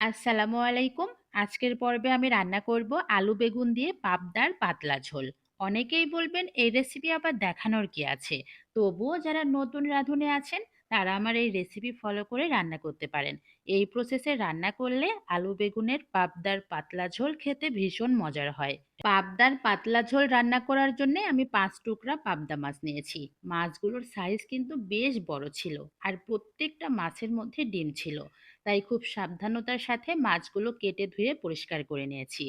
আসসালামু আলাইকুম। আজকের পর্বে আমি রান্না করব আলু বেগুন দিয়ে পাবদার পাতলা ঝোল। অনেকেই বলবেন এই রেসিপি আবার দেখানোর কি আছে? তবুও যারা নতুন রাঁধুনি আছেন তারা আমার এই রেসিপি ফলো করে রান্না করতে পারেন। এই প্রসেসে রান্না করলে আলু বেগুনের পাবদার পাতলা ঝোল খেতে ভীষণ মজার হয়। পাবদার পাতলা ঝোল রান্না করার জন্য আমি ৫ টুকরা পাবদা মাছ নিয়েছি। মাছগুলোর সাইজ কিন্তু বেশ বড় ছিল আর প্রত্যেকটা মাছের মধ্যে ডিম ছিল। তাই খুব সাবধানতার সাথে মাছগুলো কেটে ধুয়ে পরিষ্কার করে নিয়েছি।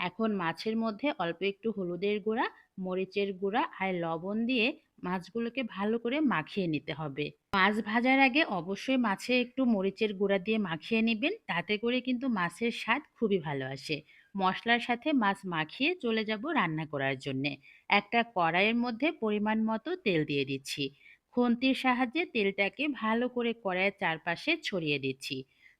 এখন মাছের মধ্যে অল্প একটু হলুদের গুঁড়া, মরিচের গুঁড়া আর লবণ দিয়ে মাছগুলোকে ভালো করে মাখিয়ে নিতে হবে। মাছ ভাজার আগে অবশ্যই মাছে একটু মরিচের গুঁড়া দিয়ে মাখিয়ে নেবেন, তাতে করে কিন্তু মাছের স্বাদ খুবই ভালো আসে। মশলার সাথে মাছ মাখিয়ে চলে যাব রান্না করার জন্যে। একটা কড়াইয়ের মধ্যে পরিমাণ মতো তেল দিয়ে দিচ্ছি। খুন্তির সাহায্যে তেলটাকে ভালো করে কড়াইয়ের চারপাশে ছড়িয়ে দিচ্ছি।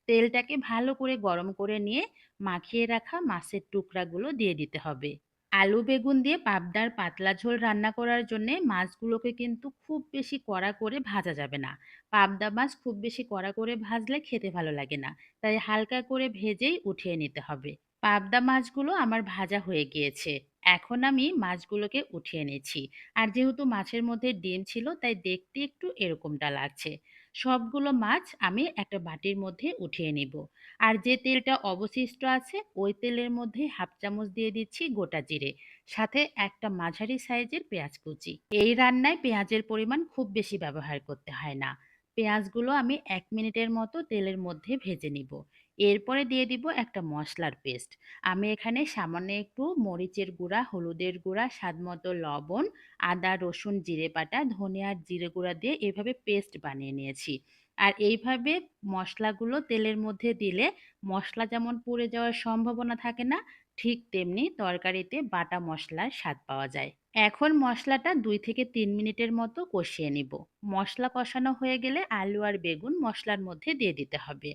তেলটাকে ভালো করে গরম করে নিয়ে মাখিয়ে রাখা মাছের টুকরাগুলো দিয়ে দিতে হবে। আলু বেগুন দিয়ে পাবদার পাতলা ঝোল রান্না করার জন্য মাছগুলোকে কিন্তু খুব বেশি কড়া করে ভাজা যাবে না। পাবদা মাছ খুব বেশি কড়া করে ভাজলে খেতে ভালো লাগে না। তাই হালকা করে ভেজেই উঠিয়ে নিতে হবে। পাবদা মাছগুলো আমার ভাজা হয়ে গিয়েছে। এখন আমি মাছগুলোকে উঠিয়ে নিচ্ছি। আর যেহেতু মাছের মধ্যে ডিম ছিল তাই দেখতে একটু এরকমটা লাগছে। সবগুলো মাছ আমি একটা বাটির মধ্যে উঠিয়ে নিব। আর যে তেলটা অবশিষ্ট আছে ওই তেলের মধ্যে হাফ চামচ দিয়ে দিচ্ছি গোটা জিরে, সাথে একটা মাঝারি সাইজের পেঁয়াজ কুচি। এই রান্নায় পেঁয়াজের পরিমাণ খুব বেশি ব্যবহার করতে হয় না। পেঁয়াজগুলো আমি ১ মিনিটের মতো তেলের মধ্যে ভেজে নিব। এরপরে দিয়ে দিব একটা মশলার পেস্ট। আমি এখানে সামান্য একটু মরিচের গুঁড়া, হলুদের গুঁড়া, স্বাদমতো লবণ, আদা রসুন জিরে বাটা, ধনিয়া আর জিরে গুঁড়া দিয়ে এভাবে পেস্ট বানিয়ে নিয়েছি। আর এইভাবে মশলাগুলো তেলের মধ্যে দিলে মশলা যেমন পুড়ে যাওয়ার সম্ভাবনা থাকে না, ঠিক তেমনি তরকারিতে বাটা মশলার স্বাদ পাওয়া যায়। এখন মশলাটা ২ থেকে ৩ মিনিটের মতো কষিয়ে নিব। মশলা কষানো হয়ে গেলে আলু আর বেগুন মশলার মধ্যে দিয়ে দিতে হবে।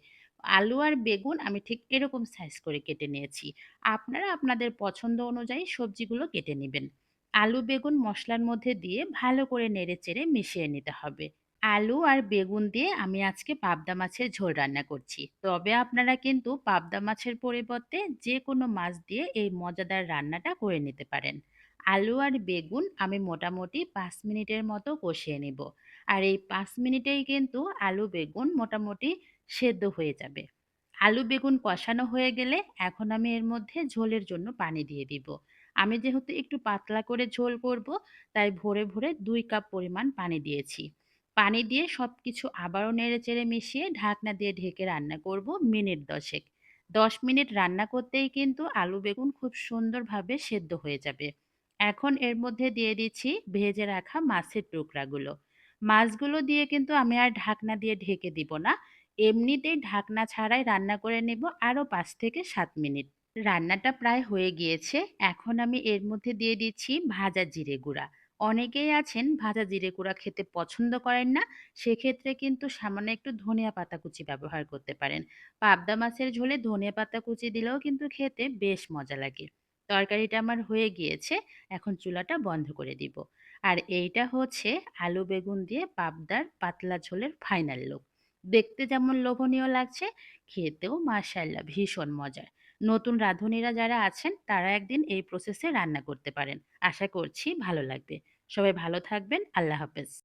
আলু আর বেগুন আমি ঠিক এরকম সাইজ করে কেটে নিয়েছি। আপনারা আপনাদের পছন্দ অনুযায়ী সবজিগুলো কেটে নেবেন। আলু বেগুন মশলার মধ্যে দিয়ে ভালো করে নেড়েচেড়ে মিশিয়ে নিতে হবে। আলু আর বেগুন দিয়ে আমি আজকে পাবদা মাছের ঝোল রান্না করছি। তবে আপনারা কিন্তু পাবদা মাছের পরিবর্তে যে কোনো মাছ দিয়ে এই মজাদার রান্নাটা করে নিতে পারেন। আলু আর বেগুন আমি মোটামুটি ৫ মিনিটের মতো কষিয়ে নেব। আর এই ৫ মিনিটেই কিন্তু আলু বেগুন মোটামুটি সেদ্ধ হয়ে যাবে। আলু বেগুন কষানো হয়ে গেলে এখন আমি এর মধ্যে ঝোলের জন্য পানি দিয়ে দিব। আমি যেহেতু একটু পাতলা করে ঝোল করব, তাই ভরে ভরে ২ কাপ পরিমাণ পানি দিয়েছি। পানি দিয়ে সবকিছু আবারও নেড়েচেড়ে মিশিয়ে ঢাকনা দিয়ে ঢেকে রান্না করব মিনিট ১০। ১০ মিনিট রান্না করতেই কিন্তু আলু বেগুন খুব সুন্দরভাবে সেদ্ধ হয়ে যাবে। এখন এর মধ্যে দিয়ে দিচ্ছি ভেজে রাখা মাছের টুকরাগুলো। মাছগুলো দিয়ে কিন্তু আমি আর ঢাকনা দিয়ে ঢেকে দিব না। এমনিতেই ঢাকনা ছাড়াই রান্না করে নেব আরও ৫ থেকে ৭ মিনিট। রান্নাটা প্রায় হয়ে গিয়েছে। এখন আমি এর মধ্যে দিয়ে দিচ্ছি ভাজা জিরে গুঁড়া। অনেকেই আছেন ভাজা জিরে গুঁড়া খেতে পছন্দ করেন না, সেক্ষেত্রে কিন্তু সামান্য একটু ধনিয়া পাতা কুচি ব্যবহার করতে পারেন। পাবদা মাছের ঝোলে ধনিয়া পাতা কুচি দিলেও কিন্তু খেতে বেশ মজা লাগে। তরকারিটা আমার হয়ে গিয়েছে, এখন চুলাটা বন্ধ করে দিব। আর এইটা হচ্ছে আলু বেগুন দিয়ে পাবদার পাতলা ঝোলের ফাইনাল লুক। দেখতে যেমন লোভনীয় লাগছে, খেতেও মাশাআল্লাহ ভীষণ মজার। নতুন রাঁধুনিরা যারা আছেন তারা একদিন এই প্রসেসে রান্না করতে পারেন। আশা করছি ভালো লাগবে। সবাই ভালো থাকবেন। আল্লাহ হাফেজ।